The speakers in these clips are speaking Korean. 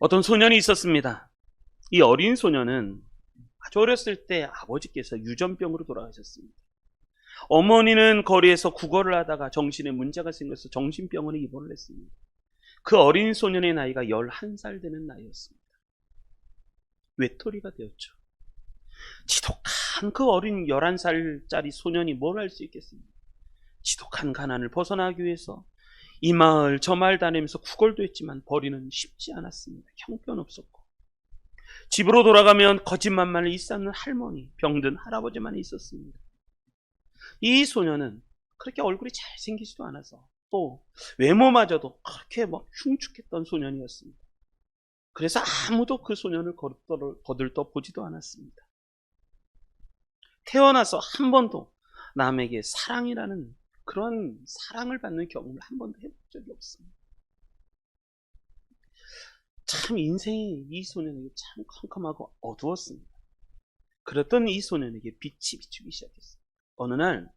어떤 소년이 있었습니다. 이 어린 소년은 아주 어렸을 때 아버지께서 유전병으로 돌아가셨습니다. 어머니는 거리에서 구걸을 하다가 정신에 문제가 생겨서 정신병원에 입원을 했습니다. 그 어린 소년의 나이가 11살 되는 나이였습니다. 외톨이가 되었죠. 지독한 그 어린 11살짜리 소년이 뭘 할 수 있겠습니까? 지독한 가난을 벗어나기 위해서 이 마을 저 마을 다니면서 구걸도 했지만 벌이는 쉽지 않았습니다. 형편없었고 집으로 돌아가면 거짓말만을 일삼는 할머니, 병든 할아버지만 있었습니다. 이 소년은 그렇게 얼굴이 잘생기지도 않아서 또 외모마저도 그렇게 막 흉측했던 소년이었습니다. 그래서 아무도 그 소년을 거들떠 보지도 않았습니다. 태어나서 한 번도 남에게 사랑이라는 그런 사랑을 받는 경험을 한 번도 해본 적이 없습니다. 참 인생이 이 소년에게 참 컴컴하고 어두웠습니다. 그랬던 이 소년에게 빛이 비추기 시작했습니다. 어느 날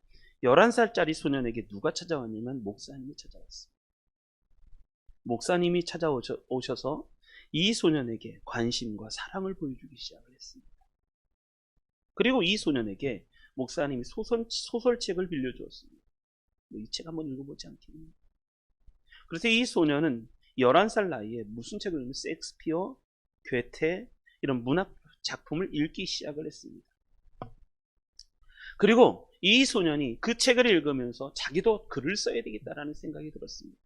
11살짜리 소년에게 누가 찾아왔냐면 목사님이 찾아왔습니다. 목사님이 찾아오셔서 이 소년에게 관심과 사랑을 보여주기 시작을 했습니다. 그리고 이 소년에게 목사님이 소설책을 빌려주었습니다. 이 책 한번 읽어보지 않겠니? 그래서 이 소년은 11살 나이에 무슨 책을 읽으면 셰익스피어, 괴테 이런 문학 작품을 읽기 시작을 했습니다. 그리고 이 소년이 그 책을 읽으면서 자기도 글을 써야 되겠다라는 생각이 들었습니다.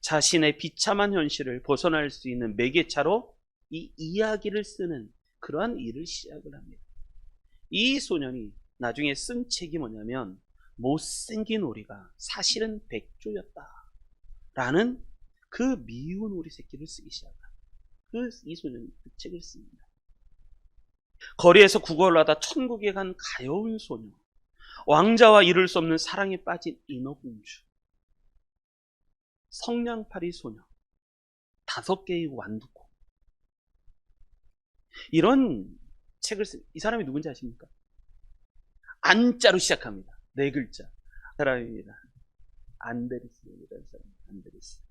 자신의 비참한 현실을 벗어날 수 있는 매개차로 이 이야기를 쓰는 그러한 일을 시작을 합니다. 이 소년이 나중에 쓴 책이 뭐냐면 못생긴 오리가 사실은 백조였다라는 그 미운 오리 새끼를 쓰기 시작합니다. 이 소년이 그 책을 씁니다. 거리에서 구걸을 하다 천국에 간 가여운 소녀, 왕자와 이룰 수 없는 사랑에 빠진 인어공주, 성냥팔이 소녀, 5개의 완두콩, 이런 책을 쓴 이 사람이 누군지 아십니까? 안자로 시작합니다. 4글자 사람입니다. 안데르센이라는 사람. 안데르센.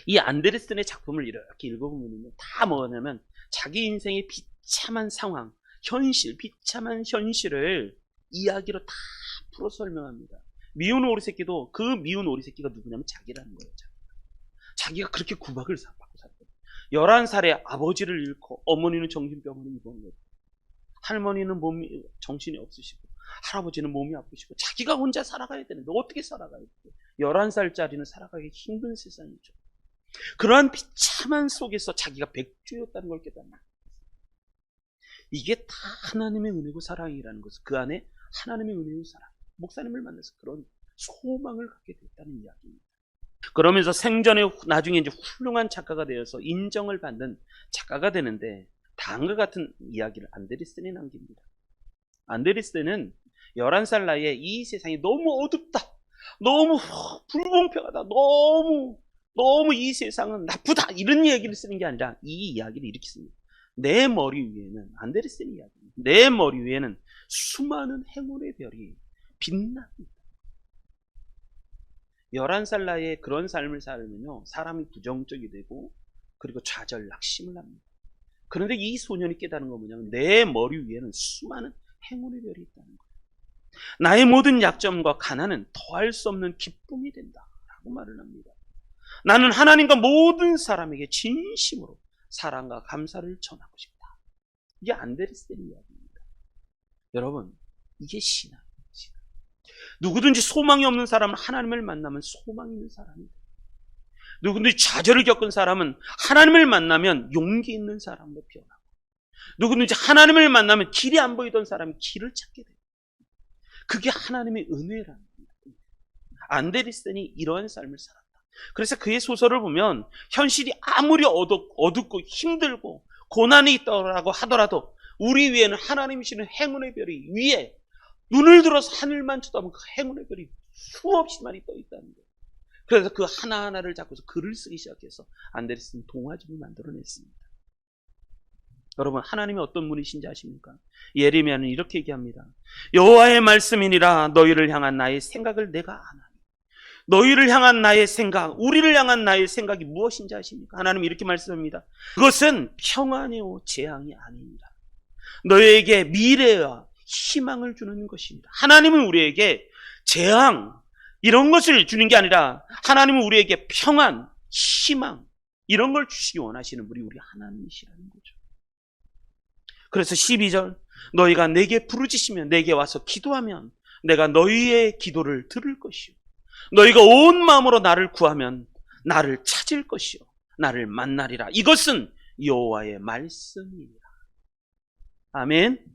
이 안데르센의 작품을 이렇게 읽어보면 다 뭐냐면 자기 인생의 비참한 상황, 현실, 비참한 현실을 이야기로 다 풀어 설명합니다. 미운 오리 새끼도 그 미운 오리 새끼가 누구냐면 자기라는 거예요. 자기가 그렇게 구박을 받고 살거든요. 11살에 아버지를 잃고 어머니는 정신병원에 입원했고 할머니는 정신이 없으시고 할아버지는 몸이 아프시고 자기가 혼자 살아가야 되는데 어떻게 살아가야 돼요? 11살짜리는 살아가기 힘든 세상이죠. 그러한 비참한 속에서 자기가 백주였다는 걸 깨닫는 이게 다 하나님의 은혜고 사랑이라는 것을 그 안에 하나님의 은혜고 사랑, 목사님을 만나서 그런 소망을 갖게 됐다는 이야기입니다. 그러면서 생전에 나중에 이제 훌륭한 작가가 되어서 인정을 받는 작가가 되는데 다음과 같은 이야기를 안데르센이 남깁니다. 안데르센은 11살 나이에 이 세상이 너무 어둡다, 너무 불공평하다, 너무 이 세상은 나쁘다 이런 얘기를 쓰는 게 아니라 이 이야기를 이렇게 씁니다. 내 머리 위에는 안데르센 이야기입니다. 내 머리 위에는 수많은 행운의 별이 빛납니다. 11살 나이에 그런 삶을 살면요 사람이 부정적이 되고 그리고 좌절 낙심을 합니다. 그런데 이 소년이 깨달은 건 뭐냐면 내 머리 위에는 수많은 행운의 별이 있다는 거예요. 나의 모든 약점과 가난은 더할 수 없는 기쁨이 된다라고 말을 합니다. 나는 하나님과 모든 사람에게 진심으로 사랑과 감사를 전하고 싶다. 이게 안데르센 이야기입니다. 여러분, 이게 신앙입니다. 누구든지 소망이 없는 사람은 하나님을 만나면 소망이 있는 사람입니다. 누구든지 좌절을 겪은 사람은 하나님을 만나면 용기 있는 사람으로 변하고 누구든지 하나님을 만나면 길이 안 보이던 사람이 길을 찾게 돼요. 그게 하나님의 은혜라는 겁니다. 안데르센이 이러한 삶을 살았다. 그래서 그의 소설을 보면 현실이 아무리 어둡고 힘들고 고난이 있다고 하더라도 우리 위에는 하나님이시는 행운의 별이 위에 눈을 들어서 하늘만 쳐다보면 그 행운의 별이 수없이 많이 떠 있다는 거예요. 그래서 그 하나하나를 잡고서 글을 쓰기 시작해서 안데르센은 동화집을 만들어냈습니다. 여러분, 하나님이 어떤 분이신지 아십니까? 예레미야는 이렇게 얘기합니다. 여호와의 말씀이니라 너희를 향한 나의 생각을 내가 아나니 너희를 향한 나의 생각, 우리를 향한 나의 생각이 무엇인지 아십니까? 하나님이 이렇게 말씀합니다. 그것은 평안이요 재앙이 아닙니다. 너희에게 미래와 희망을 주는 것입니다. 하나님은 우리에게 재앙 이런 것을 주는 게 아니라 하나님은 우리에게 평안, 희망 이런 걸 주시기 원하시는 분이 우리 하나님이시라는 거죠. 그래서 12절 너희가 내게 부르짖으면 내게 와서 기도하면 내가 너희의 기도를 들을 것이요 너희가 온 마음으로 나를 구하면 나를 찾을 것이요 나를 만나리라. 이것은 여호와의 말씀이니라. 아멘.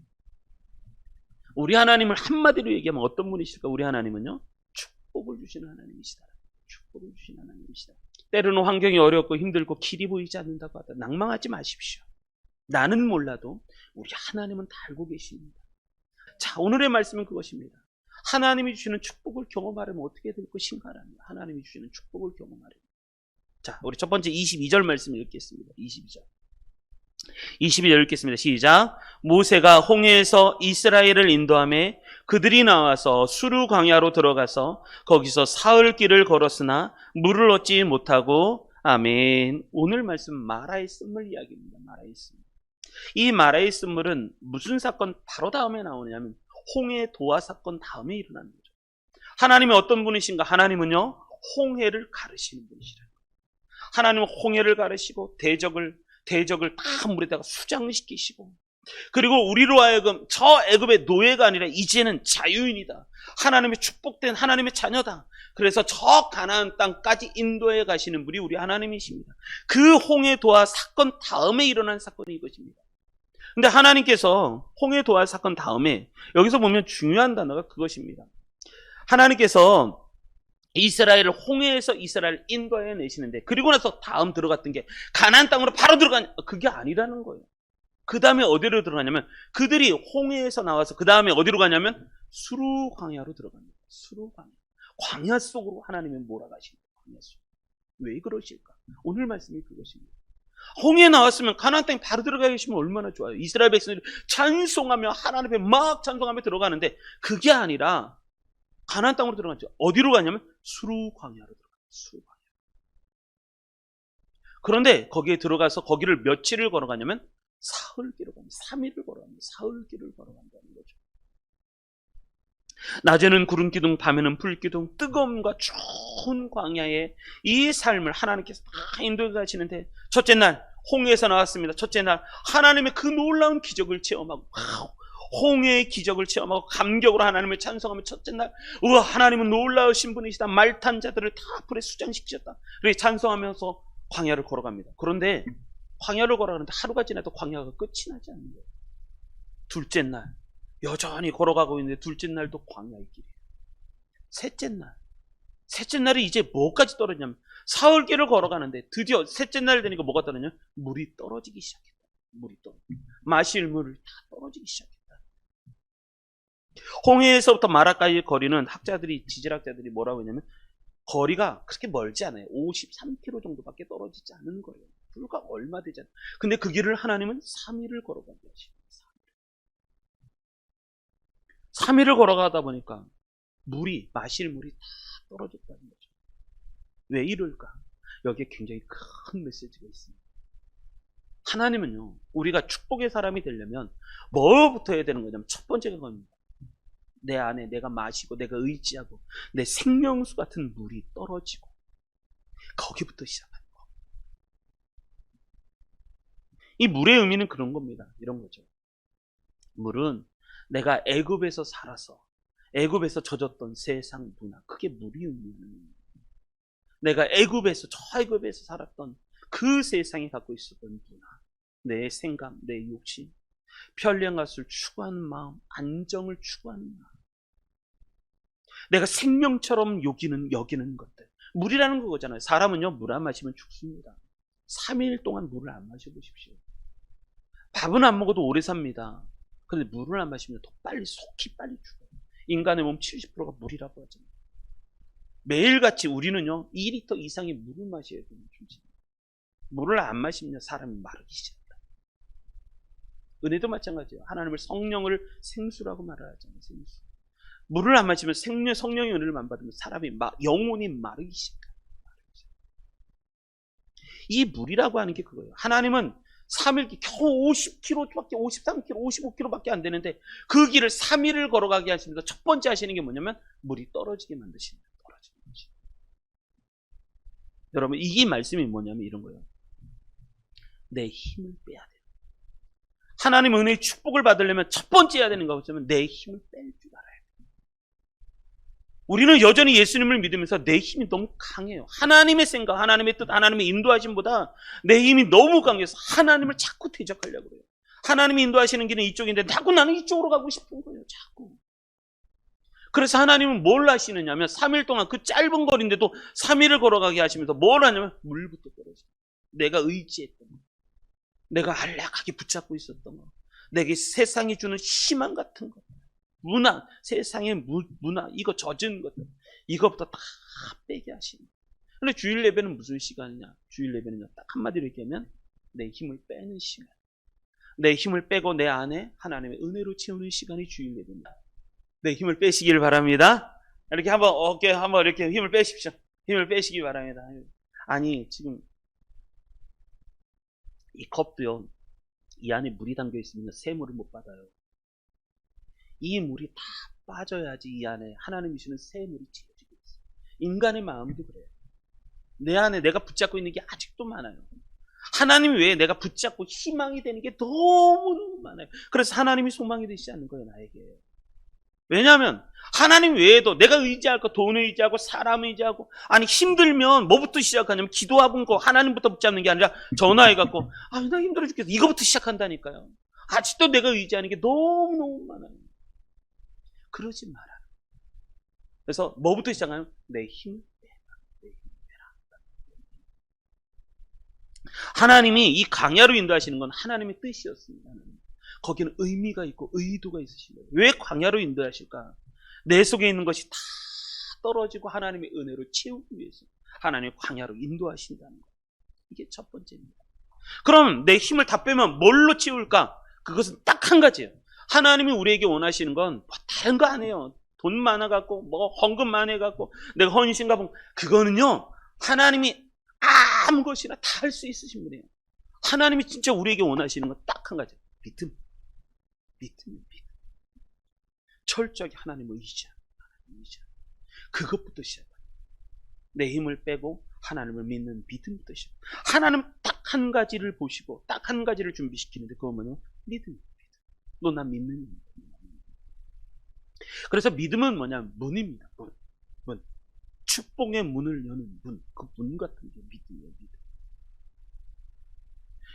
우리 하나님을 한마디로 얘기하면 어떤 분이실까? 우리 하나님은요 축복을 주시는 하나님이시다. 축복을 주시는 하나님이시다. 때로는 환경이 어렵고 힘들고 길이 보이지 않는다고 하다 낭망하지 마십시오. 나는 몰라도 우리 하나님은 다 알고 계십니다. 자, 오늘의 말씀은 그것입니다. 하나님이 주시는 축복을 경험하려면 어떻게 될 것인가라는 하나님이 주시는 축복을 경험하려면. 자, 우리 첫 번째 22절 말씀을 읽겠습니다. 22절 읽겠습니다. 시작. 모세가 홍해에서 이스라엘을 인도하매 그들이 나와서 수르 광야로 들어가서 거기서 사흘 길을 걸었으나 물을 얻지 못하고. 아멘. 오늘 말씀 마라의 씀물 이야기입니다. 마라의 씀물. 이 마라의 씀물은 무슨 사건 바로 다음에 나오냐면 홍해 도화 사건 다음에 일어나는 거죠. 하나님이 어떤 분이신가? 하나님은요 홍해를 가르시는 분이시라. 하나님은 홍해를 가르시고 대적을 다 물에다가 수장시키시고, 그리고 우리로 하여금 저 애굽의 노예가 아니라 이제는 자유인이다. 하나님의 축복된 하나님의 자녀다. 그래서 저 가나안 땅까지 인도해 가시는 분이 우리 하나님이십니다. 그 홍해 도화 사건 다음에 일어난 사건이 이것입니다. 근데 하나님께서 홍해 도화 사건 다음에 여기서 보면 중요한 단어가 그것입니다. 하나님께서 이스라엘을 홍해에서 이스라엘을 인도해 내시는데, 그리고 나서 다음 들어갔던 게 가나안 땅으로 바로 들어가냐, 그게 아니라는 거예요. 그 다음에 어디로 들어가냐면 그들이 홍해에서 나와서 그 다음에 어디로 가냐면 수르 광야로 들어갑니다. 수르 광야. 광야 속으로 하나님이 몰아가십니다. 광야 속. 왜 그러실까? 오늘 말씀이 그것입니다. 홍해에 나왔으면 가나안 땅에 바로 들어가 계시면 얼마나 좋아요. 이스라엘 백성들이 찬송하며 하나님 앞에 막 찬송하며 들어가는데 그게 아니라 가나안 땅으로 들어갔죠. 어디로 가냐면 수르 광야로 들어가요. 수르 광야. 그런데 거기에 들어가서 거기를 며칠을 걸어가냐면 사흘 길을 갑니다. 3일을 걸어갑니다. 사흘 길을 걸어간다는 거죠. 낮에는 구름 기둥, 밤에는 불 기둥, 뜨거움과 추운 광야의 이 삶을 하나님께서 다 인도해 가시는데, 첫째 날 홍해에서 나왔습니다. 첫째 날 하나님의 그 놀라운 기적을 체험하고, 홍해의 기적을 체험하고 감격으로 하나님을 찬송하며 첫째 날, 우와 하나님은 놀라우신 분이시다. 말 탄 자들을 다 불에 수장시키셨다. 그렇게 찬송하면서 광야를 걸어갑니다. 그런데 광야를 걸어가는데 하루가 지나도 광야가 끝이 나지 않는 거예요. 둘째 날 여전히 걸어가고 있는데 둘째 날도 광야의 길이에요. 셋째 날이 이제 뭐까지 떨어지냐면 사흘 길을 걸어가는데 드디어 셋째 날 되니까 뭐가 떨어지냐? 물이 떨어지기 시작했다. 마실 물을 다 떨어지기 시작했다. 홍해에서부터 마라까지의 거리는 지질학자들이 뭐라고 했냐면 거리가 그렇게 멀지 않아요. 53km 정도밖에 떨어지지 않은 거예요. 불과 얼마 되지 않아요. 근데 그 길을 하나님은 3일을 걸어가게 하십니다. 3일을 걸어가다 보니까 마실 물이 다 떨어졌다는 거죠. 왜 이럴까? 여기에 굉장히 큰 메시지가 있습니다. 하나님은요, 우리가 축복의 사람이 되려면 뭐부터 해야 되는 거냐면 첫 번째가 겁니다. 내 안에 내가 마시고 내가 의지하고 내 생명수 같은 물이 떨어지고, 거기부터 시작하는 거. 이 물의 의미는 그런 겁니다. 이런 거죠. 물은 내가 애굽에서 살아서 애굽에서 젖었던 세상 문화, 그게 물이 의미하는 겁니다. 내가 저 애굽에서 살았던 그 세상이 갖고 있었던 문화, 내 생각, 내 욕심, 편리한 것을 추구하는 마음, 안정을 추구하는 마음, 내가 생명처럼 여기는 것들, 물이라는 거잖아요. 사람은요 물 안 마시면 죽습니다. 3일 동안 물을 안 마셔보십시오. 밥은 안 먹어도 오래 삽니다. 그런데 물을 안 마시면 더 속히 빨리 죽어요. 인간의 몸 70%가 물이라고 하잖아요. 매일같이 우리는요 2리터 이상의 물을 마셔야 되는 존재입니다. 물을 안 마시면 사람이 마르기 시작합니다. 은혜도 마찬가지예요. 하나님을 성령을 생수라고 말하잖아요. 생수. 물을 안 마시면 성령의 은혜를 안 받으면 사람이 영혼이 마르기 시작해요. 이 물이라고 하는 게 그거예요. 하나님은 3일 겨우 50km밖에 53km, 55km밖에 안 되는데 그 길을 3일을 걸어가게 하시면서 첫 번째 하시는 게 뭐냐면 물이 떨어지게 만드십니다. 떨어지게. 여러분 이 말씀이 뭐냐면 이런 거예요. 내 힘을 빼야 돼요. 하나님 은혜의 축복을 받으려면 첫 번째 해야 되는 거 뭐냐면 내 힘을 뺄 줄 알아요. 우리는 여전히 예수님을 믿으면서 내 힘이 너무 강해요. 하나님의 생각, 하나님의 뜻, 하나님의 인도하심보다 내 힘이 너무 강해서 하나님을 자꾸 대적하려고 그래요. 하나님이 인도하시는 길은 이쪽인데 자꾸 나는 이쪽으로 가고 싶은 거예요. 자꾸. 그래서 하나님은 뭘 하시느냐 하면 3일 동안 그 짧은 거리인데도 3일을 걸어가게 하시면서 뭘 하냐면 물부터 떨어져요. 내가 의지했던 거. 내가 안락하게 붙잡고 있었던 거. 내게 세상이 주는 희망 같은 거. 문화, 세상의 문화, 이거 젖은 것들, 이것부터 다 빼게 하시는 거예요. 근데 주일 예배는 무슨 시간이냐? 주일 예배는요, 딱 한마디로 얘기하면 내 힘을 빼는 시간. 내 힘을 빼고 내 안에 하나님의 은혜로 채우는 시간이 주일 예배입니다. 내 힘을 빼시기를 바랍니다. 이렇게 한번 어깨 한번 이렇게 힘을 빼십시오. 힘을 빼시기 바랍니다. 아니, 지금 이 컵도요, 이 안에 물이 담겨 있으면 새 물을 못 받아요. 이 물이 다 빠져야지 이 안에 하나님이 주는 새 물이 채워지고 있어요. 인간의 마음도 그래요. 내 안에 내가 붙잡고 있는 게 아직도 많아요. 하나님 외에 내가 붙잡고 희망이 되는 게 너무너무 많아요. 그래서 하나님이 소망이 되시지 않는 거예요, 나에게. 왜냐하면 하나님 외에도 내가 의지할 거 돈을 의지하고 사람을 의지하고 아니 힘들면 뭐부터 시작하냐면 기도하는 거 하나님부터 붙잡는 게 아니라 전화해갖고 나 힘들어 죽겠어 이거부터 시작한다니까요. 아직도 내가 의지하는 게 너무너무 많아요. 그러지 마라. 그래서 뭐부터 시작하냐면 내 힘을 빼라. 내 힘을 빼라. 하나님이 이 광야로 인도하시는 건 하나님의 뜻이었습니다. 거기는 의미가 있고 의도가 있으신 거예요. 왜 광야로 인도하실까? 내 속에 있는 것이 다 떨어지고 하나님의 은혜로 채우기 위해서 하나님의 광야로 인도하신다는 거예요. 이게 첫 번째입니다. 그럼 내 힘을 다 빼면 뭘로 채울까? 그것은 딱 한 가지예요. 하나님이 우리에게 원하시는 건 다른 거 아니에요. 돈 많아갖고 뭐 헌금 많아갖고 내가 헌신 갚은 그거는요. 하나님이 아무 것이나 다 할 수 있으신 분이에요. 하나님이 진짜 우리에게 원하시는 건 딱 한 가지예요. 믿음. 철저하게 하나님을 의지하는. 그것부터 시작해요. 내 힘을 빼고 하나님을 믿는 믿음부터 시작. 하나님 딱 한 가지를 보시고 딱 한 가지를 준비시키는데 그건 뭐냐면 믿음. 너 나 믿는. 그래서 믿음은 뭐냐? 문입니다. 문. 축복의 문을 여는 문. 그 문 같은 게 믿음이에요. 믿음.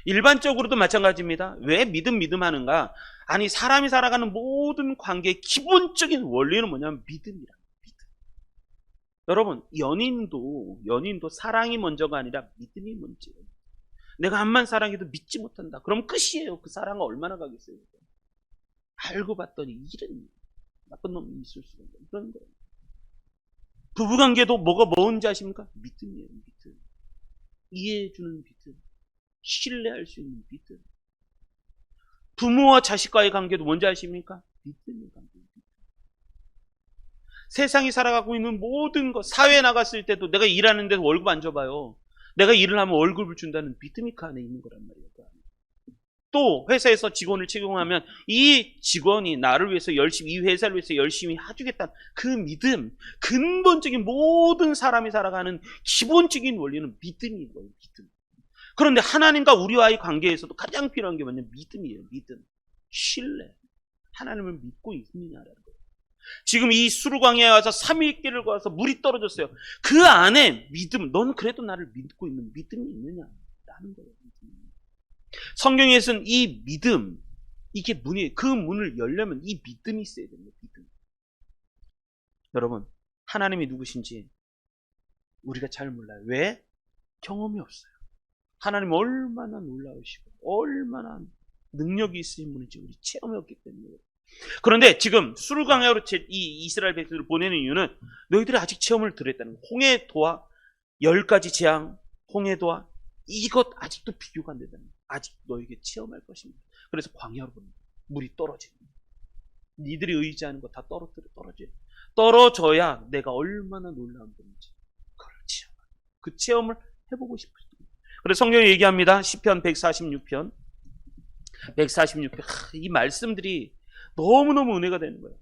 일반적으로도 마찬가지입니다. 왜 믿음 하는가? 아니 사람이 살아가는 모든 관계의 기본적인 원리는 뭐냐면 믿음이라. 믿음. 여러분 연인도 사랑이 먼저가 아니라 믿음이 먼저예요. 내가 암만 사랑해도 믿지 못한다. 그럼 끝이에요. 그 사랑은 얼마나 가겠어요. 알고 봤더니 이런 나쁜 놈이 있을 수가 있는 그런 거예요. 부부관계도 뭐가 뭔지 아십니까? 믿음이에요. 믿음. 이해해주는 믿음. 신뢰할 수 있는 믿음. 부모와 자식과의 관계도 뭔지 아십니까? 믿음의 관계입니다. 세상이 살아가고 있는 모든 것, 사회에 나갔을 때도 내가 일하는 데도 월급 안 줘봐요. 내가 일을 하면 월급을 준다는 믿음이 그 안에 있는 거란 말이에요. 또 회사에서 직원을 채용하면 이 직원이 나를 위해서 이 회사를 위해서 열심히 해주겠다는 그 믿음, 근본적인 모든 사람이 살아가는 기본적인 원리는 믿음인 거예요. 믿음. 그런데 하나님과 우리와의 관계에서도 가장 필요한 게 뭐냐면 믿음이에요. 믿음. 신뢰. 하나님을 믿고 있느냐라는 거예요. 지금 이 수르광야에 와서 3일 길을 걸어서 물이 떨어졌어요. 그 안에 믿음, 넌 그래도 나를 믿고 있는 믿음이 있느냐라는 거예요. 성경에서는 이 믿음, 이게 문이에요. 그 문을 열려면 이 믿음이 있어야 됩니다. 믿음. 여러분, 하나님이 누구신지 우리가 잘 몰라요. 왜? 경험이 없어요. 하나님 얼마나 놀라우시고 얼마나 능력이 있으신 분인지 우리 체험이 없기 때문에. 그런데 지금 수르광야로 이 이스라엘 백성들을 보내는 이유는 너희들이 아직 체험을 덜 했다는 거예요. 홍해도와 10가지 재앙, 홍해도와 이것 아직도 비교가 안 된다는 거예요. 아직 너에게 체험할 것입니다. 그래서 광야로 보냅니다. 물이 떨어집니다. 니들이 의지하는 거 다 떨어져요. 떨어져야 내가 얼마나 놀라운 건지 그걸 그 체험을 해보고 싶어요. 그래서 성경이 얘기합니다. 시편 146편. 이 말씀들이 너무너무 은혜가 되는 거예요.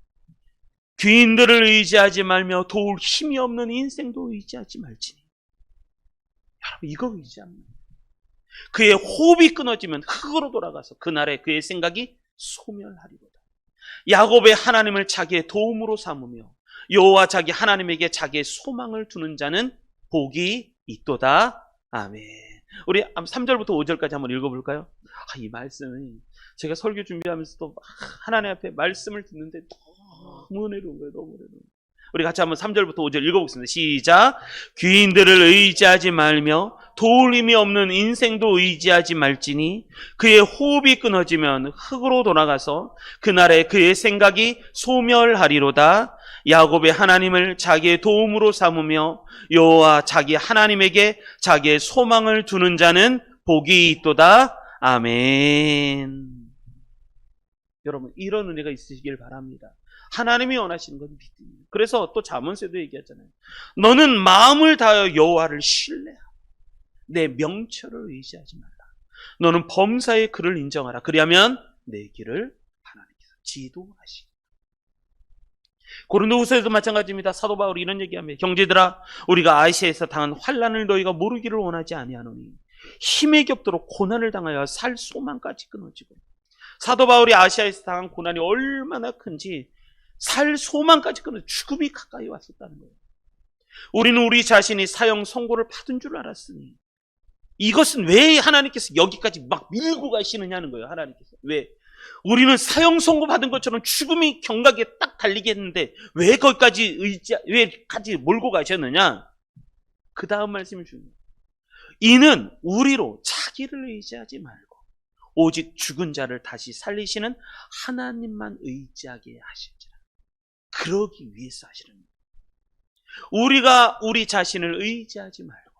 귀인들을 의지하지 말며 도울 힘이 없는 인생도 의지하지 말지니. 여러분, 이거 의지합니다. 그의 호흡이 끊어지면 흙으로 돌아가서 그날에 그의 생각이 소멸하리로다. 야곱의 하나님을 자기의 도움으로 삼으며 여호와 자기 하나님에게 자기의 소망을 두는 자는 복이 있도다. 아멘. 우리 3절부터 5절까지 한번 읽어볼까요? 이 말씀이 제가 설교 준비하면서도 하나님 앞에 말씀을 듣는데 너무 은혜로운 거예요. 너무 은혜로운 거예요. 우리 같이 한번 3절부터 5절 읽어보겠습니다. 시작. 귀인들을 의지하지 말며 도울 힘이 없는 인생도 의지하지 말지니 그의 호흡이 끊어지면 흙으로 돌아가서 그날에 그의 생각이 소멸하리로다. 야곱의 하나님을 자기의 도움으로 삼으며 여호와 자기 하나님에게 자기의 소망을 두는 자는 복이 있도다. 아멘. 여러분, 이런 은혜가 있으시길 바랍니다. 하나님이 원하시는 건 믿음이에요. 그래서 또 잠언서에도 얘기하잖아요. 너는 마음을 다하여 여호와를 신뢰하고 내 명철을 의지하지 말라. 너는 범사의 그를 인정하라. 그리하면 내 길을 하나님께서 지도하시리라. 고린도후서에도 마찬가지입니다. 사도 바울이 이런 얘기합니다. 형제들아, 우리가 아시아에서 당한 환난을 너희가 모르기를 원하지 아니하노니 힘에 겹도록 고난을 당하여 살 소망까지 끊어지고. 사도 바울이 아시아에서 당한 고난이 얼마나 큰지 살 소망까지 끊어 죽음이 가까이 왔었다는 거예요. 우리는 우리 자신이 사형 선고를 받은 줄 알았으니 이것은 왜 하나님께서 여기까지 막 밀고 가시느냐는 거예요. 하나님께서 왜? 우리는 사형 선고 받은 것처럼 죽음이 경각에 딱 달리겠는데 왜 거기까지 왜까지 몰고 가셨느냐? 그 다음 말씀을 주는 이는 우리로 자기를 의지하지 말고 오직 죽은 자를 다시 살리시는 하나님만 의지하게 하실지라. 그러기 위해서 하시는 거예요. 우리가 우리 자신을 의지하지 말고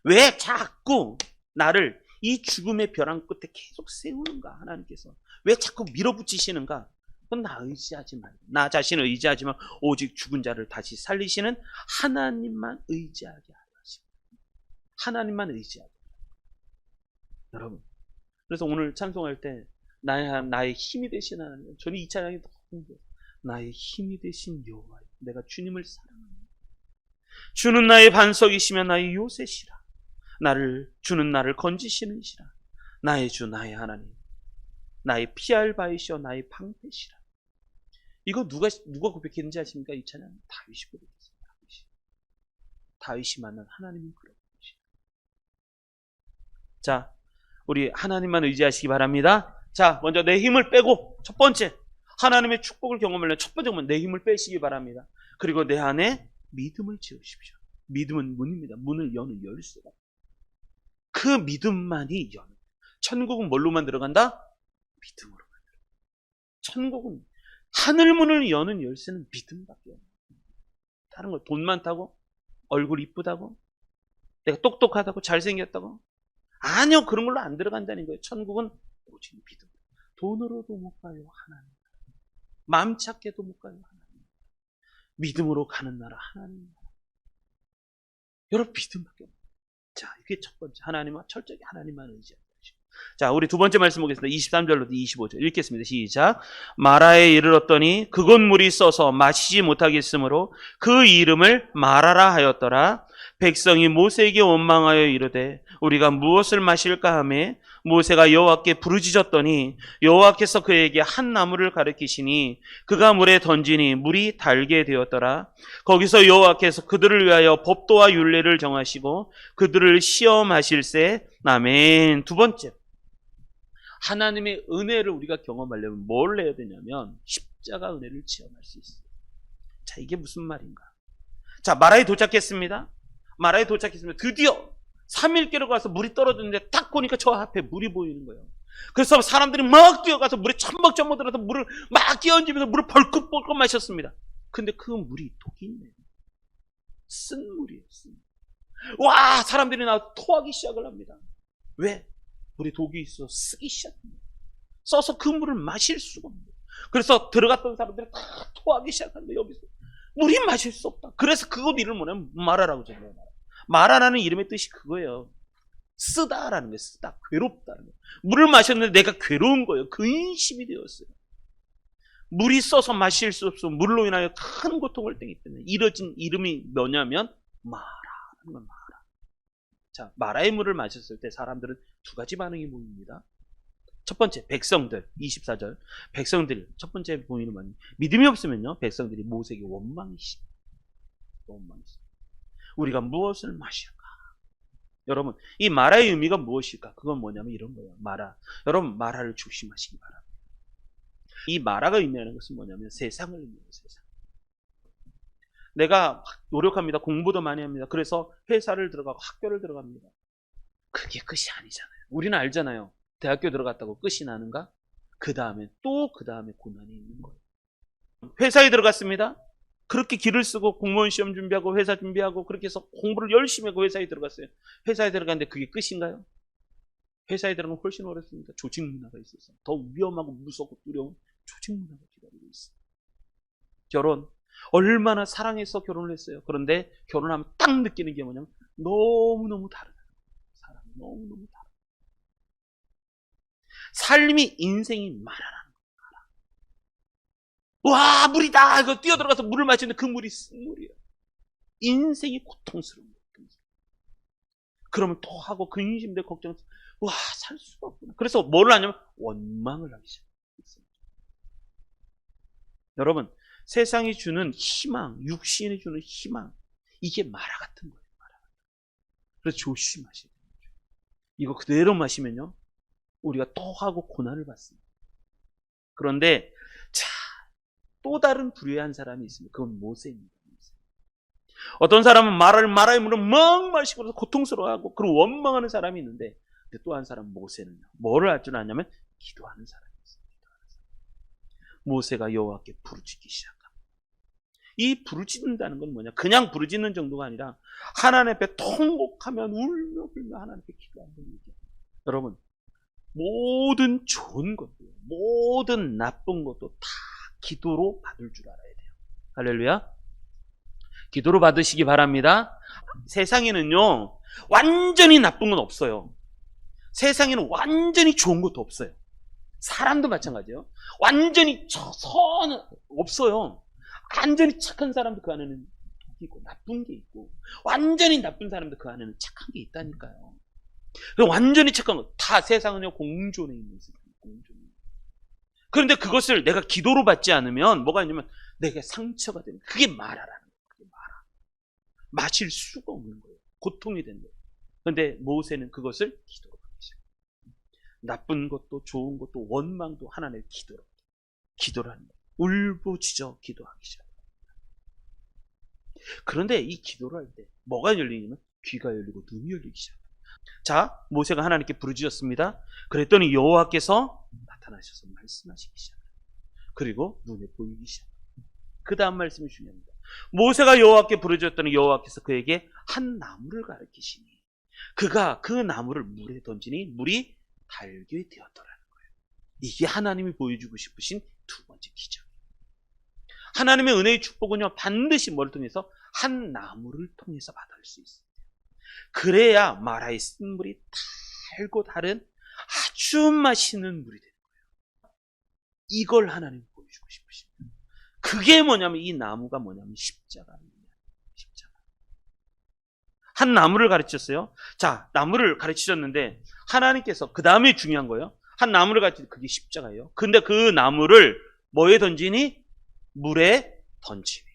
왜 자꾸 나를 이 죽음의 벼랑 끝에 계속 세우는가? 하나님께서 왜 자꾸 밀어붙이시는가? 그건 나 의지하지 말고 나 자신을 의지하지 말고 오직 죽은 자를 다시 살리시는 하나님만 의지하게 하십니다. 하나님만 의지하게. 여러분, 그래서 오늘 찬송할 때 나의 힘이 되신 하나님, 저는 이 찬양이 너무 궁금해요. 나의 힘이 되신 여호와, 내가 주님을 사랑합니다. 주는 나의 반석이시며 나의 요새시라. 주는 나를 건지시는 시라. 나의 주 나의 하나님, 나의 피할 바이시여 나의 방패시라. 이거 누가 고백했는지 아십니까? 이 찬양 다윗이 고백했습니다. 다윗이 만난 하나님은 그런 분이시라. 자, 우리 하나님만 의지하시기 바랍니다. 자, 먼저 내 힘을 빼고 첫 번째 하나님의 축복을 경험하려면 첫 번째 내 힘을 빼시기 바랍니다. 그리고 내 안에 믿음을 지으십시오. 믿음은 문입니다. 문을 여는 열쇠다. 그 믿음만이 여는. 천국은 뭘로만 들어간다? 믿음으로 만들어. 천국은 하늘문을 여는 열쇠는 믿음밖에 없어요. 다른 거 돈 많다고? 얼굴 이쁘다고? 내가 똑똑하다고? 잘생겼다고? 아니요, 그런 걸로 안 들어간다는 거예요. 천국은 오직 믿음. 돈으로도 못 가요, 하나님. 마음 찾게도 못 가요, 하나님. 믿음으로 가는 나라, 하나님. 여러분, 믿음밖에 없어요. 자, 이게 첫 번째. 하나님과 철저히 하나님만 의지하는 것이죠. 자, 우리 두 번째 말씀 보겠습니다. 23절로 25절 읽겠습니다. 시작. 마라에 이르렀더니 그곳 물이 써서 마시지 못하겠으므로 그 이름을 마라라 하였더라. 백성이 모세에게 원망하여 이르되 우리가 무엇을 마실까 하며 모세가 여호와께 부르짖었더니 여호와께서 그에게 한 나무를 가리키시니 그가 물에 던지니 물이 달게 되었더라. 거기서 여호와께서 그들을 위하여 법도와 율례를 정하시고 그들을 시험하실세. 아멘. 두 번째, 하나님의 은혜를 우리가 경험하려면 뭘 해야 되냐면 십자가 은혜를 체험할 수 있어요. 자, 이게 무슨 말인가? 자, 마라에 도착했습니다. 드디어 3일길을 가서 물이 떨어졌는데 딱 보니까 저 앞에 물이 보이는 거예요. 그래서 사람들이 막 뛰어가서 물에 첨벅첨벅 들어서 물을 막 끼얹으면서 물을 벌컥벌컥 마셨습니다. 근데 그 물이 독이 있네요. 쓴 물이에요. 와, 사람들이 나와서 토하기 시작을 합니다. 왜? 물에 독이 있어 쓰기 시작합니다. 써서 그 물을 마실 수가 없는 거예요. 그래서 들어갔던 사람들이 다 토하기 시작합니다. 여기서 물이 마실 수 없다. 그래서 그곳 이름을 뭐냐면 마라라고 정해요. 마라라는 이름의 뜻이 그거예요. 쓰다라는 거예요. 쓰다. 괴롭다는 거예요. 물을 마셨는데 내가 괴로운 거예요. 근심이 되었어요. 물이 써서 마실 수 없어 물로 인하여 큰 고통을 당했기 때문에 이뤄진 이름이 뭐냐면 마라라는 건 마라. 자, 마라의 물을 마셨을 때 사람들은 두 가지 반응이 보입니다. 첫 번째, 백성들, 24절. 백성들, 첫 번째 보이는 반응. 믿음이 없으면요, 백성들이 모세에게 원망이십니다. 원망이십니다. 우리가 무엇을 마실까? 여러분, 이 마라의 의미가 무엇일까? 그건 뭐냐면 이런 거예요. 마라. 여러분, 마라를 조심하시기 바랍니다. 이 마라가 의미하는 것은 뭐냐면 세상을 의미해요. 세상. 내가 노력합니다. 공부도 많이 합니다. 그래서 회사를 들어가고 학교를 들어갑니다. 그게 끝이 아니잖아요. 우리는 알잖아요. 대학교 들어갔다고 끝이 나는가? 그 다음에 또 그 다음에 고난이 있는 거예요. 회사에 들어갔습니다. 그렇게 길을 쓰고 공무원 시험 준비하고 회사 준비하고 그렇게 해서 공부를 열심히 하고 회사에 들어갔어요. 회사에 들어갔는데 그게 끝인가요? 회사에 들어가면 훨씬 어렵습니다. 조직 문화가 있어서 더 위험하고 무섭고 두려운 조직 문화가 기다리고 있어요. 결혼 얼마나 사랑해서 결혼을 했어요. 그런데 결혼하면 딱 느끼는 게 뭐냐면 너무너무 다르다. 사람이 너무너무 다르다. 삶이 인생이 마라라는 거야. 와, 물이다. 이거 뛰어들어가서 물을 마시는데 그 물이 쓴물이에요. 인생이 고통스러운 거예요. 그러면 또 하고 근심돼 걱정해서 와, 살 수가 없구나. 그래서 뭐를 하냐면 원망을 하기 시작했어요. 여러분, 세상이 주는 희망, 육신이 주는 희망, 이게 마라 같은 거예요. 마라. 그래서 조심하셔야 돼요. 이거 그대로 마시면요, 우리가 또 하고 고난을 받습니다. 그런데 자, 또 다른 불의한 사람이 있습니다. 그건 모세입니다. 어떤 사람은 마라의 물을 막 마시고 고통스러워하고 그런 원망하는 사람이 있는데, 또 한 사람은 모세는요, 뭐를 할 줄 아냐면 기도하는 사람이었어요. 모세가 여호와께 부르짖기 시작합니다. 이 부르짖는다는 건 뭐냐? 그냥 부르짖는 정도가 아니라 하나님 앞에 통곡하면 울며 불며 하나님 앞에 기도하는 얘기예요. 여러분, 모든 좋은 것도, 모든 나쁜 것도 다 기도로 받을 줄 알아야 돼요. 할렐루야. 기도로 받으시기 바랍니다. 세상에는요, 완전히 나쁜 건 없어요. 세상에는 완전히 좋은 것도 없어요. 사람도 마찬가지예요. 완전히 선은 없어요. 완전히 착한 사람도 그 안에는 독이 있고 나쁜 게 있고, 완전히 나쁜 사람도 그 안에는 착한 게 있다니까요. 완전히 착한 거 다 세상은요 공존에 있는 세상이에요. 공존에. 그런데 그것을 내가 기도로 받지 않으면 뭐가 있냐면 내게 상처가 되는, 그게 마라라는 거예요. 그게 마라. 마실 수가 없는 거예요. 고통이 되는 거예요. 그런데 모세는 그것을 기도로 받기 시작해요. 나쁜 것도 좋은 것도 원망도 하나님의 기도를 하는 거예요. 울부짖어 기도하기 시작합니다. 그런데 이 기도를 할 때 뭐가 열리냐면 귀가 열리고 눈이 열리기 시작합니다. 자, 모세가 하나님께 부르짖었습니다. 그랬더니 여호와께서 나타나셔서 말씀하시기 시작합니다. 그리고 눈에 보이기 시작합니다. 그 다음 말씀이 중요합니다. 모세가 여호와께 부르짖었더니 여호와께서 그에게 한 나무를 가르치시니 그가 그 나무를 물에 던지니 물이 달게 되었더라는 거예요. 이게 하나님이 보여주고 싶으신 두 번째 기적. 하나님의 은혜의 축복은요, 반드시 뭐를 통해서? 한 나무를 통해서 받을 수 있습니다. 그래야 마라의 쓴물이 달고 다른 아주 맛있는 물이 되는 거예요. 이걸 하나님이 보여주고 싶으십니다. 그게 뭐냐면 이 나무가 뭐냐면 십자가입니다. 십자가. 한 나무를 가르쳤어요. 자, 나무를 가르치셨는데 하나님께서 그 다음에 중요한 거예요. 한 나무를 가르치는데 그게 십자가예요. 근데 그 나무를 뭐에 던지니? 물에 던지니.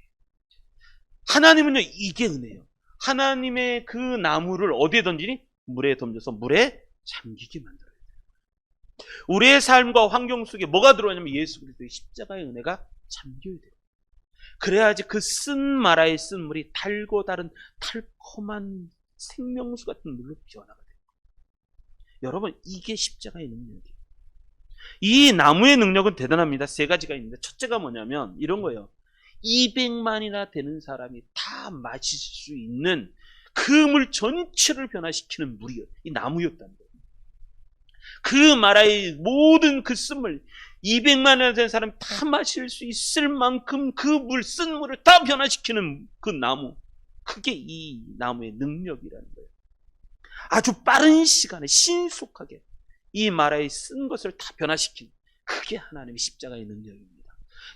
하나님은요, 이게 은혜예요. 하나님의 그 나무를 어디에 던지니? 물에 던져서 물에 잠기게 만들어야 돼요. 우리의 삶과 환경 속에 뭐가 들어오냐면 예수 그리스도의 십자가의 은혜가 잠겨야 돼요. 그래야지 그 쓴 마라의 쓴 물이 달고 다른 달콤한 생명수 같은 물로 변화가 돼요. 여러분, 이게 십자가의 능력이에요. 이 나무의 능력은 대단합니다. 세 가지가 있는데, 첫째가 뭐냐면 이런 거예요. 200만이나 되는 사람이 다 마실 수 있는 그 물 전체를 변화시키는 물이요, 이 나무였다는 거예요. 그 마라의 모든 그 쓴물, 200만이나 된 사람이 다 마실 수 있을 만큼 그 물, 쓴 물을 다 변화시키는 그 나무, 그게 이 나무의 능력이라는 거예요. 아주 빠른 시간에 신속하게 이 마라에 쓴 것을 다 변화시킨, 그게 하나님의 십자가의 능력입니다.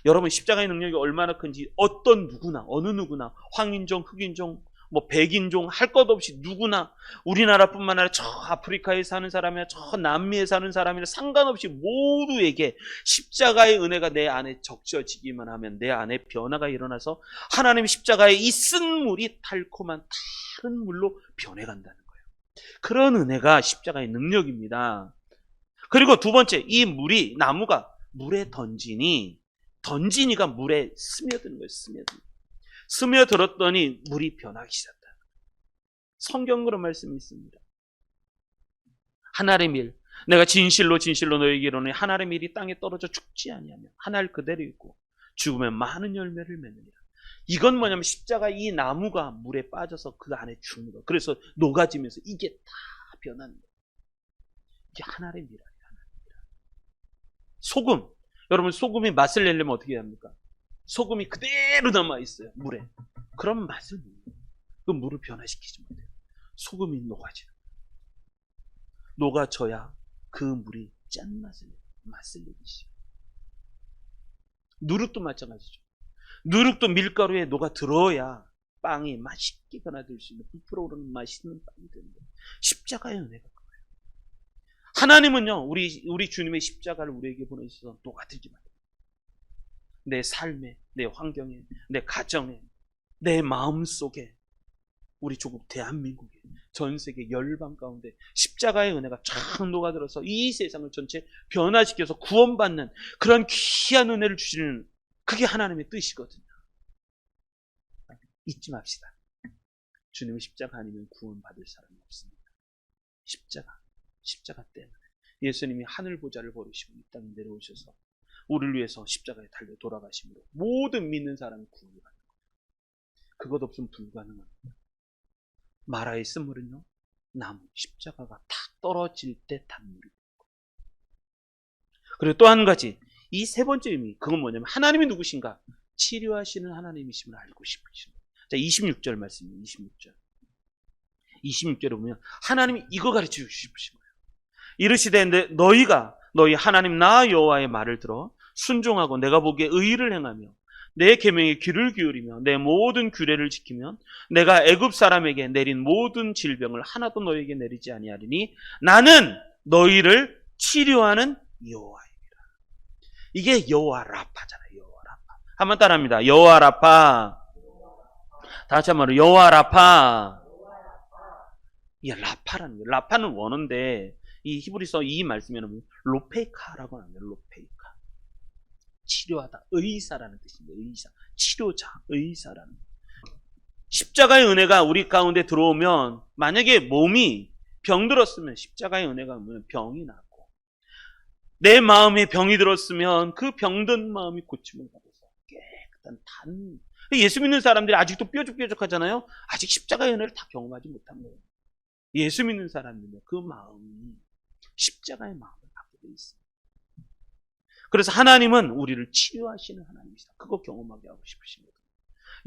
여러분, 십자가의 능력이 얼마나 큰지 어떤 누구나, 어느 누구나, 황인종, 흑인종, 백인종 할 것 없이 누구나, 우리나라뿐만 아니라 저 아프리카에 사는 사람이나 저 남미에 사는 사람이나 상관없이 모두에게 십자가의 은혜가 내 안에 적셔지기만 하면 내 안에 변화가 일어나서 하나님의 십자가의 이 쓴 물이 달콤한 다른 물로 변해간다는 거예요. 그런 은혜가 십자가의 능력입니다. 그리고 두 번째, 이 물이, 나무가 물에 던지니가 물에 스며드는 거예요. 스며들었더니 물이 변하기 시작한다. 성경 그런 말씀이 있습니다. 하늘의 밀, 내가 진실로 너에게 이르노니 하늘의 밀이 땅에 떨어져 죽지 아니하며 하늘 그대로 있고 죽으면 많은 열매를 맺느니라. 이건 뭐냐면 십자가, 이 나무가 물에 빠져서 그 안에 죽는 거예요. 그래서 녹아지면서 이게 다 변하는 거예요. 이게 하늘의 밀 아니에요. 소금, 여러분, 소금이 맛을 내려면 어떻게 합니까? 소금이 그대로 남아있어요, 물에. 그럼 맛을 못 내요. 그 물을 변화시키지 못해요. 소금이 녹아지는 거예요. 녹아져야 그 물이 짠맛을 내요. 맛을 내기 시작해요. 누룩도 마찬가지죠. 누룩도 밀가루에 녹아들어야 빵이 맛있게 변화될 수 있는, 부풀어 오르는 맛있는 빵이 되는 거예요. 십자가의 은혜가 그거예요. 하나님은요, 우리 주님의 십자가를 우리에게 보내주셔서 녹아들기만 해요. 내 삶에, 내 환경에, 내 가정에, 내 마음속에, 우리 조국 대한민국에, 전 세계 열방 가운데 십자가의 은혜가 쫙 녹아들어서 이 세상을 전체 변화시켜서 구원받는 그런 귀한 은혜를 주시는, 그게 하나님의 뜻이거든요. 잊지 맙시다. 주님의 십자가 아니면 구원받을 사람이 없습니다. 십자가 때문에 예수님이 하늘 보좌를 버리시고 이 땅에 내려오셔서 우리를 위해서 십자가에 달려 돌아가심으로 모든 믿는 사람이 구원을 받는 거예요. 그것 없으면 불가능합니다. 마라의 쓴물은요, 나무, 십자가가 탁 떨어질 때 단물이 되고. 그리고 또 한 가지, 이 세 번째 의미, 그건 뭐냐면 하나님이 누구신가? 치료하시는 하나님이심을 알고 싶으신 거예요. 자, 26절 말씀입니다. 26절에 보면 하나님이 이거 가르쳐 주고 싶으신 거예요. 이르시되 너희 하나님 나 여호와의 말을 들어 순종하고 내가 보기에 의를 행하며 내 계명에 귀를 기울이며 내 모든 규례를 지키면 내가 애굽 사람에게 내린 모든 질병을 하나도 너희에게 내리지 아니하리니 나는 너희를 치료하는 여호와이니라. 이게 여호와 라파잖아요. 여호와 라파. 한번 따라합니다. 여호와 라파. 다시 한번 여호와 라파. 이게 라파라는 거예요. 라파는 원어인데 이 히브리서 이 말씀에는 로페이카라고 합니다. 로페이카. 치료하다, 의사라는 뜻입니다. 의사, 치료자, 의사라는. 십자가의 은혜가 우리 가운데 들어오면, 만약에 몸이 병들었으면 십자가의 은혜가 오면 병이 낫고, 내 마음에 병이 들었으면 그 병든 마음이 고침을 받아서 깨끗한 단. 예수 믿는 사람들이 아직도 뾰족뾰족하잖아요. 아직 십자가의 은혜를 다 경험하지 못한 거예요. 예수 믿는 사람들은 그 마음이 십자가의 마음을 갖게 돼 있어요. 그래서 하나님은 우리를 치료하시는 하나님이시다. 그거 경험하게 하고 싶으신 거예요.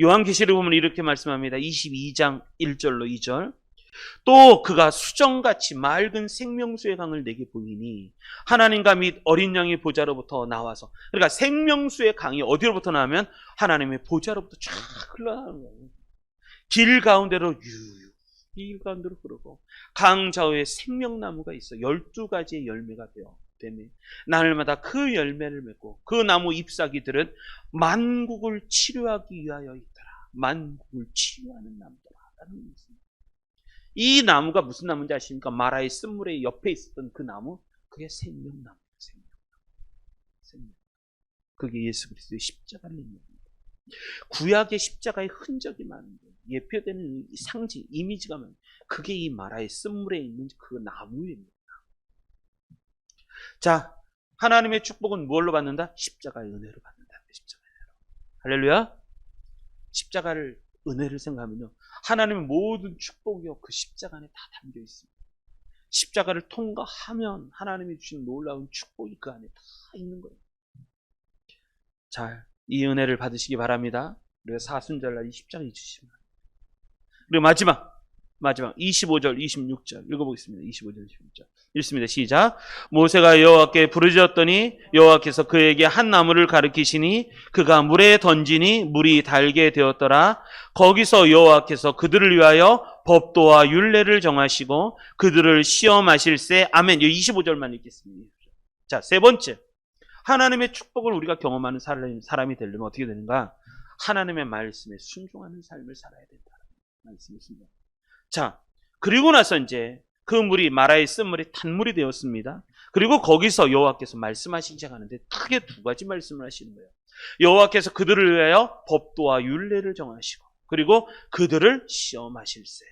요한계시를 보면 이렇게 말씀합니다. 22장 1절로 2절. 또 그가 수정같이 맑은 생명수의 강을 내게 보이니 하나님과 및 어린 양의 보좌로부터 나와서, 그러니까 생명수의 강이 어디로부터 나오면 하나님의 보좌로부터 쫙 흘러나오는 거예요. 길 가운데로 길 가운데로 흐르고 강 좌우에 생명나무가 있어 12가지의 열매가 되며 날마다 그 열매를 맺고 그 나무 잎사귀들은 만국을 치료하기 위하여 있더라. 만국을 치료하는 나무더라라는 말씀입니다. 이 나무가 무슨 나무인지 아십니까? 마라의 쓴물의 옆에 있었던 그 나무, 그게 생명나무. 그게 예수 그리스도의 십자가를 의미합니다. 구약의 십자가의 흔적이 많은데 예표되는 상징, 이미지가 많은데 그게 이 마라의 쓴물에 있는 그 나무입니다. 자, 하나님의 축복은 무엇로 받는다? 십자가의 은혜로 받는다. 십자가의 은혜로. 할렐루야. 십자가를, 은혜를 생각하면요, 하나님의 모든 축복이요 그 십자가 안에 다 담겨 있습니다. 십자가를 통과하면 하나님이 주신 놀라운 축복이 그 안에 다 있는 거예요. 자, 이 은혜를 받으시기 바랍니다. 우리가 사순절날 이 십자가 잊으시면. 그리고 마지막 25절, 26절 읽어보겠습니다. 25절, 26절 읽습니다. 시작. 모세가 여호와께 부르짖었더니 여호와께서 그에게 한 나무를 가리키시니 그가 물에 던지니 물이 달게 되었더라. 거기서 여호와께서 그들을 위하여 법도와 율례를 정하시고 그들을 시험하실세. 아멘. 25절만 읽겠습니다. 자, 세 번째, 하나님의 축복을 우리가 경험하는 사람이 되려면 어떻게 되는가? 하나님의 말씀에 순종하는 삶을 살아야 된다는 말씀이십니다. 자, 그리고 나서 이제 그 물이 마라의 쓴물이 단물이 되었습니다. 그리고 거기서 여호와께서 말씀하시기 시작하는데 크게 두 가지 말씀을 하시는 거예요. 여호와께서 그들을 위하여 법도와 율례를 정하시고 그리고 그들을 시험하실세.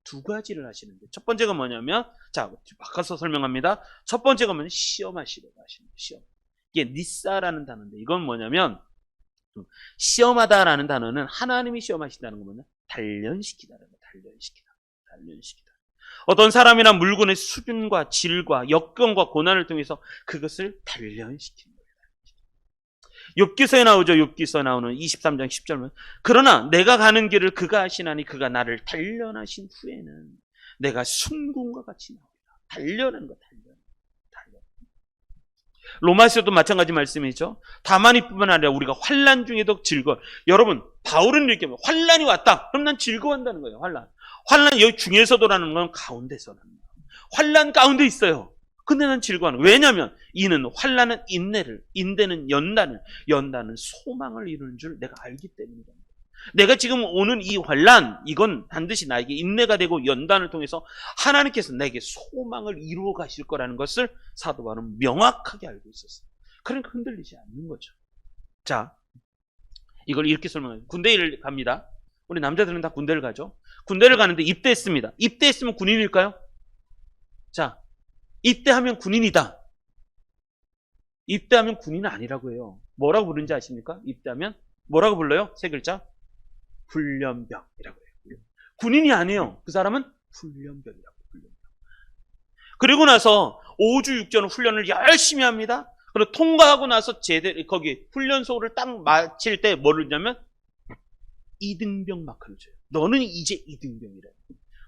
두 가지를 하시는데 첫 번째가 뭐냐면, 자, 바꿔서 설명합니다. 첫 번째가 뭐냐면 시험하시려고 하시는 거예요. 시험. 이게 니사라는 단어인데 이건 뭐냐면, 시험하다라는 단어는 하나님이 시험하신다는 거 뭐냐? 단련시키다라는 거. 단련시키다. 어떤 사람이나 물건의 수준과 질과 여건과 고난을 통해서 그것을 단련시키는 거예요. 욥기서에 나오죠. 욥기서 나오는 23장 10절은 그러나 내가 가는 길을 그가 하시나니 그가 나를 단련하신 후에는 내가 순금과 같이 나오리라. 단련한 거, 단련. 로마서도 마찬가지 말씀이죠. 다만 이뿐만 아니라 우리가 환난 중에도 즐거워. 여러분, 바울은 이렇게 합니다. 환난이 왔다. 그럼 난 즐거워한다는 거예요. 환난 여기 중에서도라는 건 가운데서는. 환난 가운데 있어요. 근데 난 즐거워하는 거예요. 왜냐하면 이는 환난은 인내를, 인내는 연단은 소망을 이루는 줄 내가 알기 때문이다. 내가 지금 오는 이 환난, 이건 반드시 나에게 인내가 되고 연단을 통해서 하나님께서 내게 소망을 이루어 가실 거라는 것을 사도 바울은 명확하게 알고 있었어요. 그러니까 흔들리지 않는 거죠. 자, 이걸 이렇게 설명해요. 군대를 갑니다. 우리 남자들은 다 군대를 가죠. 군대를 가는데 입대했습니다. 입대했으면 군인일까요? 자, 입대하면 군인이다. 입대하면 군인은 아니라고 해요. 뭐라고 부르는지 아십니까? 입대하면 뭐라고 불러요? 세 글자. 훈련병이라고 해요. 군인이 아니에요. 그 사람은 훈련병이라고. 훈련병. 그리고 나서 5주 6전 훈련을 열심히 합니다. 그리고 통과하고 나서 제대로 거기 훈련소를 딱 마칠 때 뭐를 주냐면 2등병 마크를 줘요. 너는 이제 2등병이래.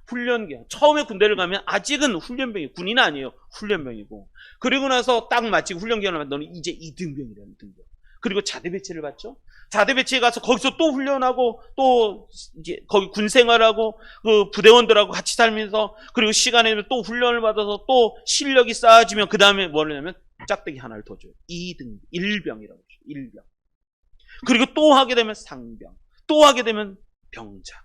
훈련병. 처음에 군대를 가면 아직은 훈련병이 군인 아니에요. 훈련병이고. 그리고 나서 딱 마치고 훈련기간을 하면 너는 이제 2등병이라는 등병. 그리고 자대 배치를 받죠. 자대 배치에 가서 거기서 또 훈련하고 또 이제 거기 군 생활하고 그 부대원들하고 같이 살면서 그리고 시간에 또 훈련을 받아서 또 실력이 쌓아지면 그 다음에 뭘 하냐면 짝대기 하나를 더 줘요. 2등, 1병이라고 해요. 1병. 그리고 또 하게 되면 상병. 또 하게 되면 병장.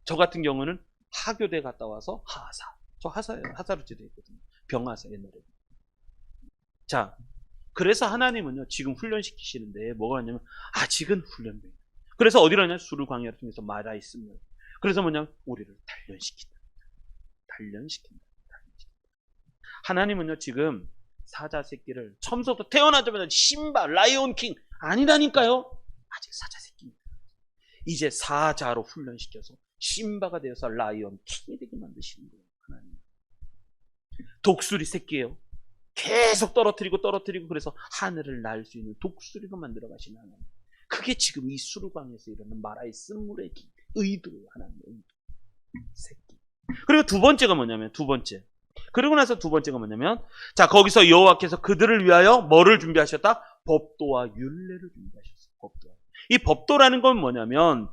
저 같은 경우는 하교대 갔다 와서 하사. 저 하사예요. 하사로 제대했거든요. 병하사 옛날에. 자, 그래서 하나님은요, 지금 훈련시키시는데 뭐가 하냐면 아직은 훈련병. 그래서 어디로 하냐? 수르 광야를 통해서 마라 있으면. 그래서 뭐냐면 우리를 단련시킨다. 하나님은요, 지금 사자 새끼를 처음부터 태어나자마자 심바, 라이온킹 아니라니까요. 아직 사자 새끼입니다. 이제 사자로 훈련시켜서 심바가 되어서 라이온 킹이 되게 만드시는 거예요. 하나님. 독수리 새끼예요. 계속 떨어뜨리고 그래서 하늘을 날 수 있는 독수리로 만들어 가시는 하나님. 그게 지금 이 수르광에서 일어나는 마라의 쓴물의 의도예요. 하나님의 의도. 새끼. 그리고 두 번째가 뭐냐면 그리고 나서 두 번째가 뭐냐면 자, 거기서 여호와께서 그들을 위하여 뭐를 준비하셨다? 법도와 율례를 준비하셨어요. 법도. 이 법도라는 건 뭐냐면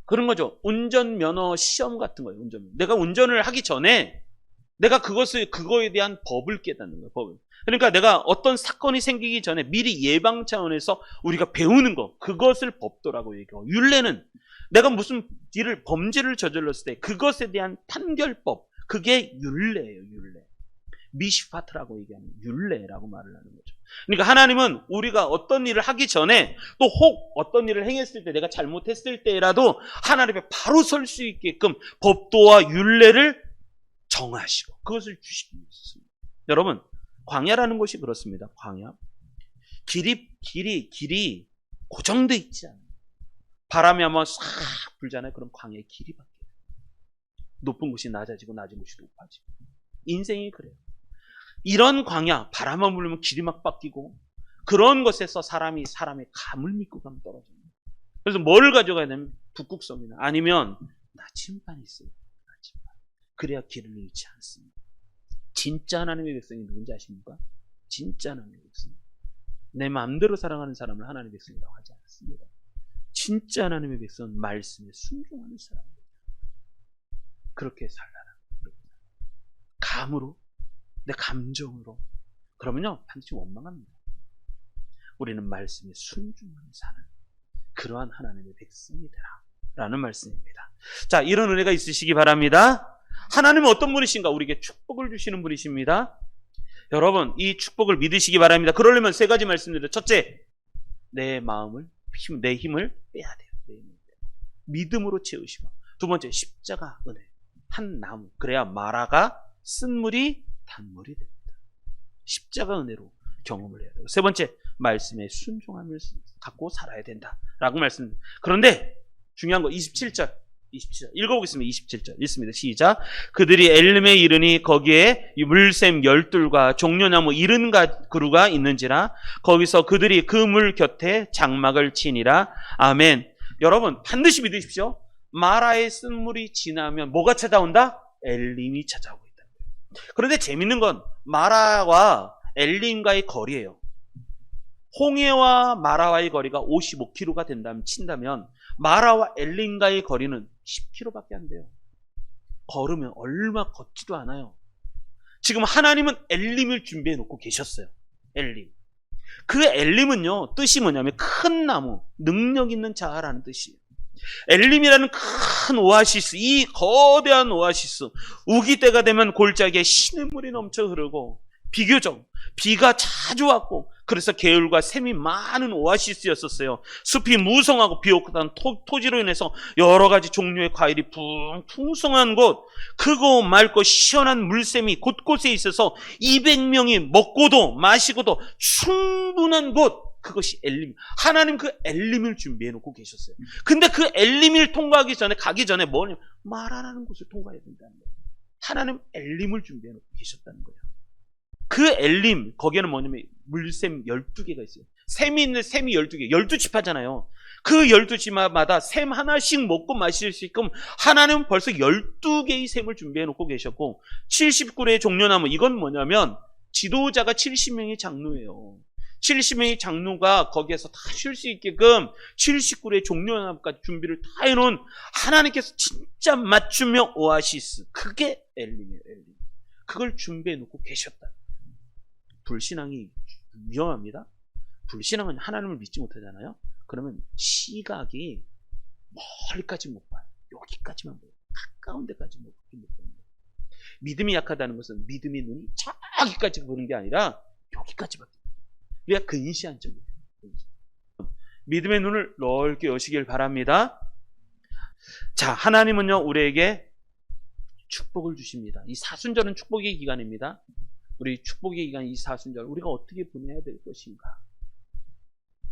그런 거죠. 운전면허 시험 같은 거예요. 내가 운전을 하기 전에 내가 그거에 대한 법을 깨닫는 거예요. 법을. 그러니까 내가 어떤 사건이 생기기 전에 미리 예방 차원에서 우리가 배우는 거, 그것을 법도라고 얘기하고, 율례는 내가 무슨 범죄를 저질렀을 때 그것에 대한 판결법, 그게 율례예요. 율례. 미시파트라고 얘기하는 율례라고 말을 하는 거죠. 그러니까 하나님은 우리가 어떤 일을 하기 전에 또 혹 어떤 일을 행했을 때 내가 잘못했을 때라도 하나님 앞에 바로 설 수 있게끔 법도와 율례를 정하시고 그것을 주시고 있습니다. 여러분, 광야라는 곳이 그렇습니다. 광야. 길이 고정되어 있지 않아요. 바람이 한번 싹 불잖아요. 그럼 광야의 길이 바뀌어요. 높은 곳이 낮아지고 낮은 곳이 높아지고. 인생이 그래요. 이런 광야, 바람만 불면 길이 막 바뀌고 그런 것에서 사람의 감을 믿고 가면 떨어집니다. 그래서 뭘 가져가야 되냐면 북극성이나 아니면 나침반이 있어요. 나침반. 그래야 길을 잃지 않습니다. 진짜 하나님의 백성이 누군지 아십니까? 진짜 하나님의 백성. 내 마음대로 사랑하는 사람을 하나님의 백성이라고 하지 않습니다. 진짜 하나님의 백성은 말씀에 순종하는 사람입니다. 그렇게 살라라. 감으로, 내 감정으로. 그러면요, 반드시 원망합니다. 우리는 말씀에 순종하는 사람, 그러한 하나님의 백성이 되라 라는 말씀입니다. 자, 이런 은혜가 있으시기 바랍니다. 하나님은 어떤 분이신가? 우리에게 축복을 주시는 분이십니다. 여러분, 이 축복을 믿으시기 바랍니다. 그러려면 세 가지 말씀드려요. 첫째, 내 힘을 빼야 돼요. 믿음으로 채우시고. 두 번째, 십자가 은혜. 한 나무. 그래야 마라가 쓴물이 단물이 됩니다. 십자가 은혜로 경험을 해야 되고. 세 번째, 말씀에 순종함을 갖고 살아야 된다라고 말씀드립니다. 그런데 중요한 거 27절 읽어보겠습니다. 27절 읽습니다. 시작. 그들이 엘림에 이르니 거기에 물샘 12과 종려나무 70그루가 있는지라 거기서 그들이 그 물 곁에 장막을 치니라. 아멘. 여러분 반드시 믿으십시오. 마라의 쓴물이 지나면 뭐가 찾아온다? 엘림이 찾아오고 있다. 그런데 재밌는 건 마라와 엘림과의 거리예요. 홍해와 마라와의 거리가 55km가 친다면 마라와 엘림과의 거리는 10km밖에 안 돼요. 걸으면 얼마 걷지도 않아요. 지금 하나님은 엘림을 준비해 놓고 계셨어요. 엘림. 그 엘림은요, 뜻이 뭐냐면 큰 나무, 능력 있는 자라는 뜻이에요. 엘림이라는 큰 오아시스, 이 거대한 오아시스, 우기 때가 되면 골짜기에 시냇물이 넘쳐 흐르고 비교적 비가 자주 왔고 그래서 개울과 샘이 많은 오아시스였었어요. 숲이 무성하고 비옥한 토지로 인해서 여러 가지 종류의 과일이 풍성한 곳, 크고 맑고 시원한 물샘이 곳곳에 있어서 200명이 먹고도 마시고도 충분한 곳, 그것이 엘림. 하나님 그 엘림을 준비해 놓고 계셨어요. 근데 그 엘림을 가기 전에 뭐냐? 마라라는 곳을 통과해야 된다는 거예요. 하나님 엘림을 준비해 놓고 계셨다는 거예요. 그 엘림, 거기에는 뭐냐면 물샘 12개가 있어요. 샘이 있는 샘이 12개, 12지파잖아요. 그 12지파마다 샘 하나씩 먹고 마실 수 있게끔 하나님은 벌써 12개의 샘을 준비해 놓고 계셨고 70그루의 종려나무, 이건 뭐냐면 지도자가 70명의 장로예요. 70명의 장로가 거기에서 다 쉴 수 있게끔 70그루의 종려나무까지 준비를 다 해놓은 하나님께서 진짜 맞춤형 오아시스, 그게 엘림이에요. 엘림. 그걸 준비해 놓고 계셨다. 불신앙이 위험합니다. 불신앙은 하나님을 믿지 못하잖아요. 그러면 시각이 멀리까지 못 봐요. 여기까지만 봐요. 가까운 데까지 못 봐요. 믿음이 약하다는 것은 믿음의 눈이 저기까지 보는 게 아니라 여기까지밖에. 우리가 근시안적이에요. 믿음의 눈을 넓게 여시길 바랍니다. 자, 하나님은요 우리에게 축복을 주십니다. 이 사순절은 축복의 기간입니다. 우리 축복의 기간 이 사순절 우리가 어떻게 보내야 될 것인가?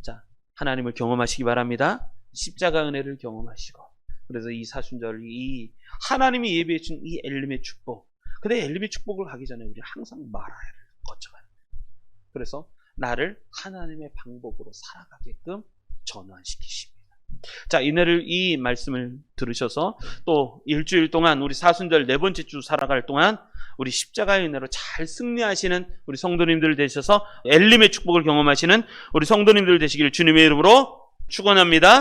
자, 하나님을 경험하시기 바랍니다. 십자가 은혜를 경험하시고, 그래서 이 사순절 이 하나님이 예비해 준 이 엘림의 축복. 근데 엘림의 축복을 가기 전에 우리 항상 마라를 거쳐가야 돼요. 그래서 나를 하나님의 방법으로 살아가게끔 전환시키십니다. 자, 이 말씀을 들으셔서 또 일주일 동안 우리 사순절 네 번째 주 살아갈 동안 우리 십자가의 은혜로 잘 승리하시는 우리 성도님들 되셔서 엘림의 축복을 경험하시는 우리 성도님들 되시기를 주님의 이름으로 축원합니다.